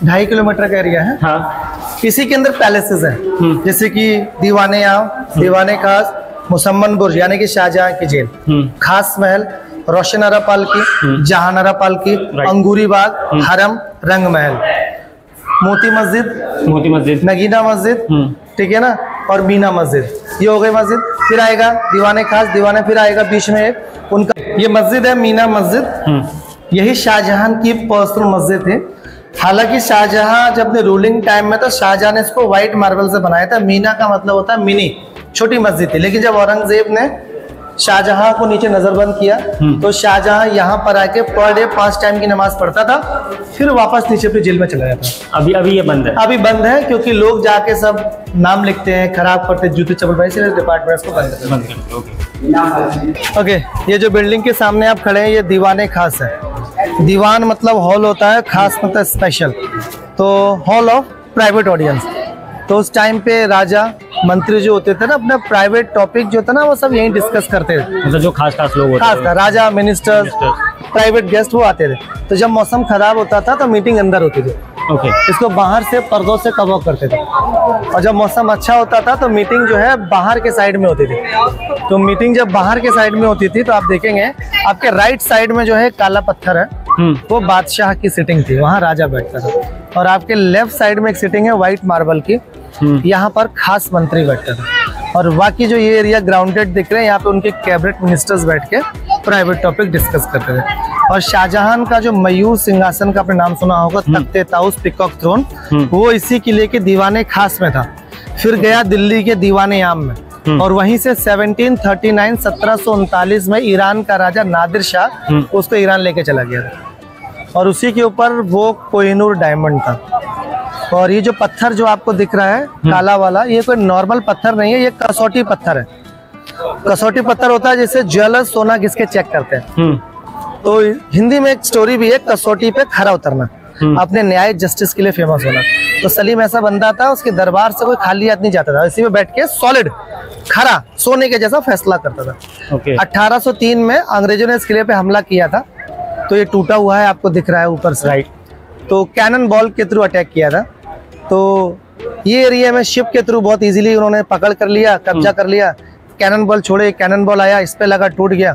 2.5 किलोमीटर का एरिया है। हाँ, इसी के अंदर पैलेसेस हैं, जैसे कि दीवाने आम, दीवाने खास, मुसम्मन बुर्ज यानी कि शाहजहां की जेल, खास महल, रोशन आरा पाल की, जहान आरा पाल की, अंगूरी बाग, हरम, रंग महल, मोती मस्जिद, नगीना मस्जिद, ठीक है ना, और मीना मस्जिद। ये हो गई मस्जिद। फिर आएगा दीवाने खास, दीवाने फिर आएगा बीच में एक उनका, ये मस्जिद है मीना मस्जिद। यही शाहजहां की पर्सनल मस्जिद थी। हालांकि शाहजहां जब अपने रूलिंग टाइम में तो शाहजहां ने इसको व्हाइट मार्बल से बनाया था। मीना का मतलब होता है मिनी, छोटी मस्जिद थी। लेकिन जब औरंगजेब ने शाहजहां को नीचे नजरबंद किया तो शाहजहां यहाँ पर आके पर डे 5 टाइम की नमाज पढ़ता था, फिर वापस नीचे अपनी जेल में चला गया था। अभी ये बंद है? अभी बंद है, क्योंकि लोग जाके सब नाम लिखते हैं, खराब करते, जूते चप्पल, इसलिए डिपार्टमेंट को बंद करते। ओके, ये जो बिल्डिंग के सामने आप खड़े हैं ये दीवाने खास है। दीवान मतलब हॉल होता है, खास मतलब स्पेशल, तो हॉल ऑफ प्राइवेट ऑडियंस। तो उस टाइम पे राजा मंत्री जो होते थे ना, अपना प्राइवेट टॉपिक जो था ना वो सब यहीं डिस्कस करते थे। मतलब जो खास लोग होते थे, राजा, मिनिस्टर्स, प्राइवेट गेस्ट वो आते थे। तो जब मौसम खराब होता था तो मीटिंग अंदर होती थी। इसको बाहर से पर्दों से कवर करते थे। और जब मौसम अच्छा होता था तो मीटिंग जो है बाहर के साइड में होती थी। तो मीटिंग जब बाहर के साइड में होती थी तो आप देखेंगे आपके राइट साइड में जो है काला पत्थर है, वो बादशाह की सिटिंग थी, वहाँ राजा बैठता था। और आपके लेफ्ट साइड में एक सिटिंग है व्हाइट मार्बल की, यहाँ पर खास मंत्री बैठते थे। और बाकी जो ये एरिया ग्राउंडेड दिख रहे हैं, यहाँ पे उनके कैबिनेट मिनिस्टर्स बैठ के प्राइवेट टॉपिक डिस्कस करते थे। और शाहजहां का जो मयूर सिंहासन का आपने नाम सुना होगा, तख्ते ताउस, पीकॉक थ्रोन, वो इसी किले के दीवाने खास में था। फिर गया दिल्ली के दीवाने आम में, और वहीं से 1739 में ईरान का राजा नादिर शाह उसको ईरान लेके चला गया था। और उसी के ऊपर वो कोहिनूर डायमंड था। और ये जो पत्थर जो आपको दिख रहा है काला वाला, ये कोई नॉर्मल पत्थर नहीं है, ये कसौटी पत्थर है। कसौटी पत्थर होता है जैसे ज्वेलर्स सोना घिसके चेक करते हैं। तो हिंदी में एक स्टोरी भी है, कसौटी पे खरा उतरना, अपने न्याय जस्टिस के लिए फेमस होना। तो सलीम ऐसा बंदा था, उसके दरबार से कोई खाली हाथ नहीं जाता था, इसी में बैठ के सॉलिड खरा सोने के जैसा फैसला करता था। 1803 में अंग्रेजों ने इस किले पे हमला किया था। तो ये टूटा हुआ है, आपको दिख रहा है ऊपर से, राइट। तो कैनन बॉल के थ्रू अटैक किया था। तो ये एरिया में शिप के थ्रू बहुत इजीली उन्होंने पकड़ कर लिया, कब्जा कर लिया। कैनन बॉल छोड़े, कैनन बॉल आया, इस पे लगा, टूट गया।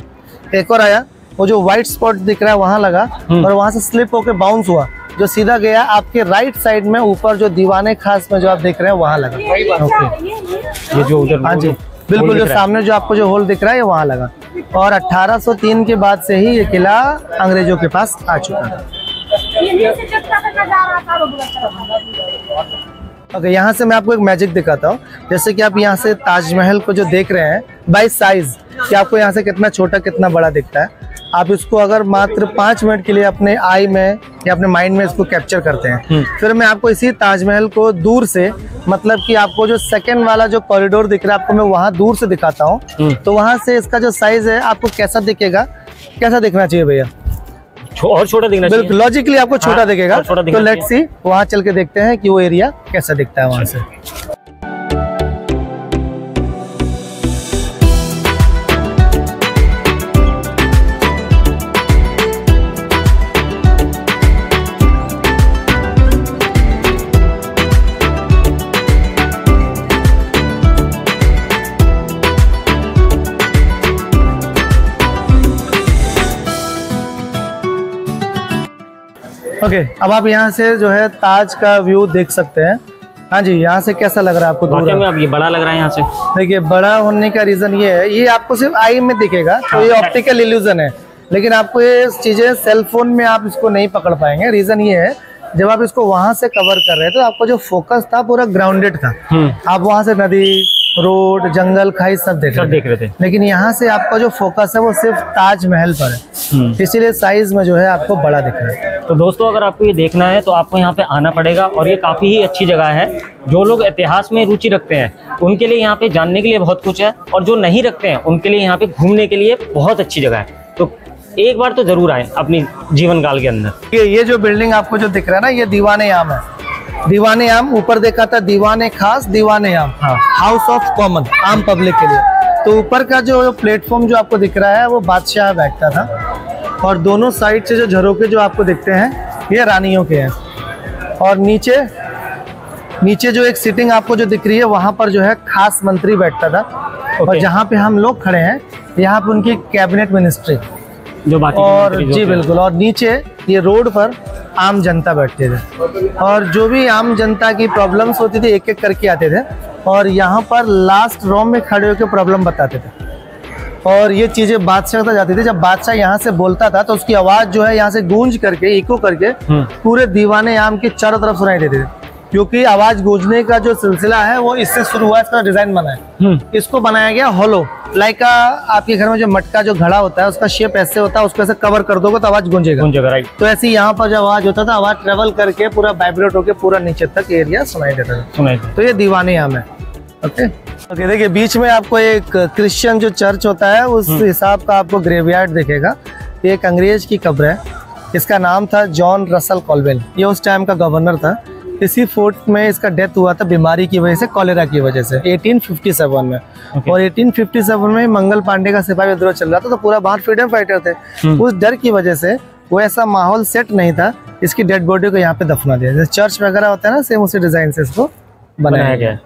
एक और आया, वो जो व्हाइट स्पॉट दिख रहा है वहां लगा, और वहां से स्लिप होकर बाउंस हुआ, जो सीधा गया आपके राइट साइड में ऊपर जो दीवाने खास में जो आप देख रहे हैं वहां लगा। ये जो उधर, हाँ जी बिल्कुल, जो सामने जो आपको जो होल दिख रहा है वहां लगा। और 1803 के बाद से ही ये किला अंग्रेजों के पास आ चुका था। ओके, यहाँ से मैं आपको एक मैजिक दिखाता हूँ। जैसे कि आप यहाँ से ताजमहल को जो देख रहे हैं बाय साइज, कि आपको यहाँ से कितना छोटा कितना बड़ा दिखता है, आप इसको अगर मात्र 5 मिनट के लिए अपने आई में या अपने माइंड में इसको कैप्चर करते हैं, फिर मैं आपको इसी ताजमहल को दूर से, मतलब कि आपको जो सेकंड वाला जो कॉरिडोर दिख रहा है आपको मैं वहाँ दूर से दिखाता हूँ। तो वहाँ से इसका जो साइज है आपको कैसा दिखेगा, कैसा दिखना चाहिए भैया? और छोटा दिखना चाहिए। बिल्कुल, लॉजिकली आपको छोटा दिखेगा। तो लेट्स सी, वहाँ चल के देखते हैं कि वो एरिया कैसा दिखता है वहाँ से। ओके, अब आप यहाँ से जो है ताज का व्यू देख सकते हैं। हाँ जी, यहाँ से कैसा लग रहा है आपको? वाकई में अब ये बड़ा लग रहा है यहाँ से। देखिए, बड़ा होने का रीजन ये है, ये आपको सिर्फ आई में दिखेगा तो ये ऑप्टिकल इल्यूजन है, लेकिन आपको ये चीजें सेल फोन में आप इसको नहीं पकड़ पाएंगे। रीजन ये है, जब आप इसको वहां से कवर कर रहे थे तो आपको जो फोकस था पूरा ग्राउंडेड था। आप वहां से नदी, रोड, जंगल, खाई सब देख रहे थे, लेकिन यहाँ से आपका जो फोकस है वो सिर्फ ताजमहल पर है, इसीलिए साइज में जो है आपको बड़ा दिख रहा है। तो दोस्तों, अगर आपको ये देखना है तो आपको यहाँ पे आना पड़ेगा, और ये काफ़ी ही अच्छी जगह है। जो लोग इतिहास में रुचि रखते हैं उनके लिए यहाँ पे जानने के लिए बहुत कुछ है, और जो नहीं रखते हैं उनके लिए यहाँ पे घूमने के लिए बहुत अच्छी जगह है। तो एक बार तो जरूर आए अपनी जीवन काल के अंदर। ये जो बिल्डिंग आपको जो दिख रहा है ना, ये दीवाने आम है। दीवाने आम, ऊपर देखा था दीवाने खास, दीवाने आम, हाउस ऑफ कॉमन, आम पब्लिक के लिए। तो ऊपर का जो प्लेटफॉर्म जो आपको दिख रहा है वो बादशाह बैठता था, और दोनों साइड से जो झरोके जो आपको दिखते हैं ये रानियों के हैं। और नीचे जो एक सीटिंग आपको जो दिख रही है वहां पर जो है खास मंत्री बैठता था। और जहाँ पे हम लोग खड़े हैं यहाँ पे उनकी कैबिनेट मिनिस्ट्री जो बाकी और जी बिल्कुल। और नीचे ये रोड पर आम जनता बैठते थे, और जो भी आम जनता की प्रॉब्लम्स होती थी एक एक करके आते थे, और यहाँ पर लास्ट रो में खड़े होकर प्रॉब्लम बताते थे, और ये चीजें बादशाह तक जाती थी। जब बादशाह यहाँ से बोलता था तो उसकी आवाज जो है यहाँ से गूंज करके, इको करके पूरे दीवाने आम के चारों तरफ सुनाई देती थी, क्योंकि आवाज गूंजने का जो सिलसिला है वो इससे शुरू हुआ। इसका डिजाइन बना है, इसको बनाया गया हॉलो, लाइक आपके घर में जो मटका जो घड़ा होता है उसका शेप ऐसे होता है, उसको ऐसे कवर कर दोगे तो आवाज गूंजेगा, राइट। तो ऐसे यहाँ पर जो आवाज होता था, आवाज ट्रेवल करके पूरा वाइब्रेट होकर पूरा नीचे तक एरिया सुनाई देता था। तो ये दीवाने आम है। ओके, देखिए बीच में आपको एक क्रिश्चियन जो चर्च होता है उस हिसाब का आपको ग्रेवयार्ड दिखेगा। ये एक अंग्रेज की कब्र है, इसका नाम था जॉन रसल कॉलवेल, ये उस टाइम का गवर्नर था। इसी फोर्ट में इसका डेथ हुआ था बीमारी की वजह से, कॉलेरा की वजह से 1857 में। और 1857 में मंगल पांडे का सिपाही विद्रोह चल रहा था, तो पूरा बाहर फ्रीडम फाइटर थे। उस डर की वजह से वो ऐसा माहौल सेट नहीं था, इसकी डेड बॉडी को यहाँ पे दफना दिया। जैसे चर्च वगैरह होता है ना, सेम उसी डिजाइन से इसको बनाया गया।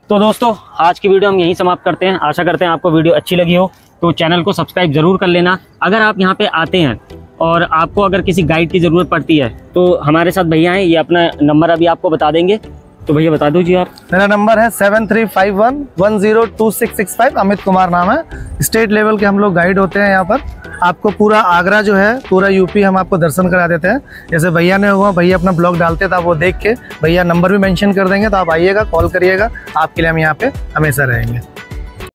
तो दोस्तों, आज की वीडियो हम यहीं समाप्त करते हैं। आशा करते हैं आपको वीडियो अच्छी लगी हो, तो चैनल को सब्सक्राइब जरूर कर लेना। अगर आप यहाँ पे आते हैं और आपको अगर किसी गाइड की ज़रूरत पड़ती है तो हमारे साथ भैया हैं, ये अपना नंबर अभी आपको बता देंगे, तो भैया बता दीजिए आप। मेरा नंबर है 7351102665, अमित कुमार नाम है। स्टेट लेवल के हम लोग गाइड होते हैं यहाँ पर। आपको पूरा आगरा जो है, पूरा यूपी हम आपको दर्शन करा देते हैं। जैसे भैया ने हुआ, भैया अपना ब्लॉग डालते था, वो देख के भैया नंबर भी मेंशन कर देंगे, तो आप आइएगा, कॉल करिएगा, आपके लिए हम यहाँ पे हमेशा रहेंगे।